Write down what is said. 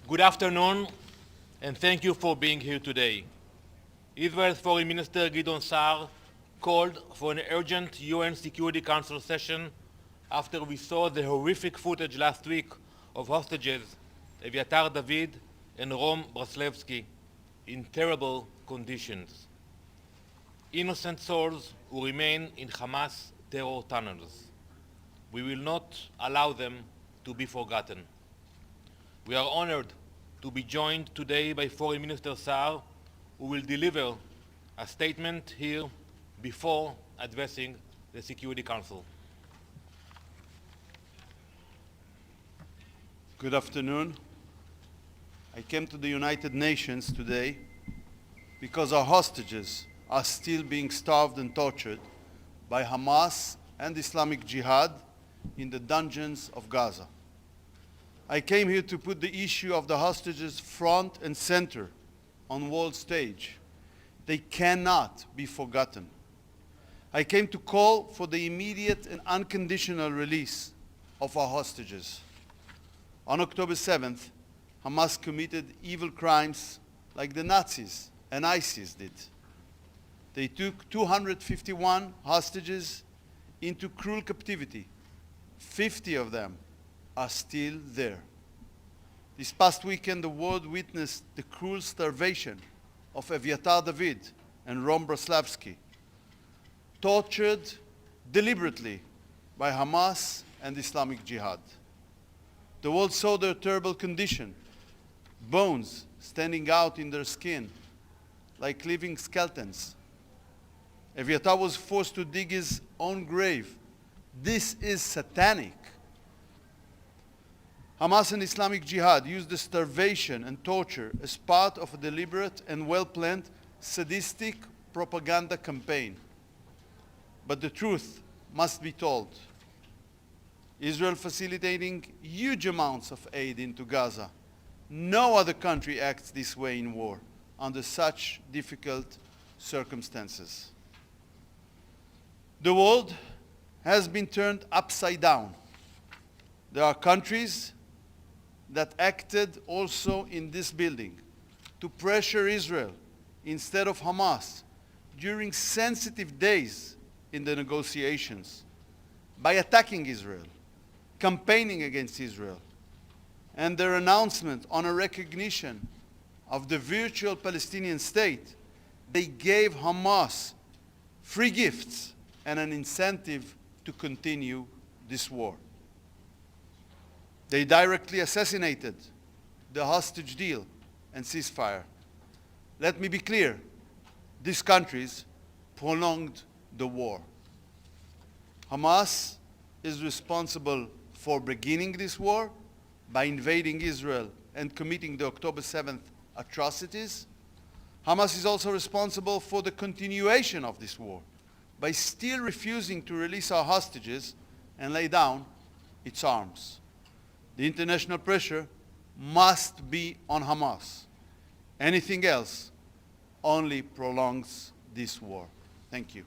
Good afternoon, and thank you for being here today. Israel's Foreign Minister Gideon Saar called for an urgent UN Security Council session after we saw the horrific footage last week of hostages Eviatar David and Rom Braslevsky in terrible conditions. Innocent souls who remain in Hamas terror tunnels. We will not allow them to be forgotten. We are honored to be joined today by Foreign Minister Saar, who will deliver a statement here before addressing the Security Council. Good afternoon. I came to the United Nations today because our hostages are still being starved and tortured by Hamas and Islamic Jihad in the dungeons of Gaza. I came here to put the issue of the hostages front and center on world stage. They cannot be forgotten. I came to call for the immediate and unconditional release of our hostages. On October 7th, Hamas committed evil crimes like the Nazis and ISIS did. They took 251 hostages into cruel captivity. 50 of them are still there. This past weekend, the world witnessed the cruel starvation of Eviatar David and Rom Braslevsky, tortured deliberately by Hamas and Islamic Jihad. The world saw their terrible condition, bones standing out in their skin like living skeletons. Eviatar was forced to dig his own grave. This is satanic. Hamas and Islamic Jihad used the starvation and torture as part of a deliberate and well-planned sadistic propaganda campaign. But the truth must be told. Israel facilitating huge amounts of aid into Gaza. No other country acts this way in war under such difficult circumstances. The world has been turned upside down. There are countries that acted also in this building to pressure Israel instead of Hamas during sensitive days in the negotiations by attacking Israel, campaigning against Israel, and their announcement on a recognition of the virtual Palestinian state. They gave Hamas free gifts and an incentive to continue this war. They directly assassinated the hostage deal and ceasefire. Let me be clear, these countries prolonged the war. Hamas is responsible for beginning this war by invading Israel and committing the October 7th atrocities. Hamas is also responsible for the continuation of this war by still refusing to release our hostages and lay down its arms. The international pressure must be on Hamas. Anything else only prolongs this war. Thank you.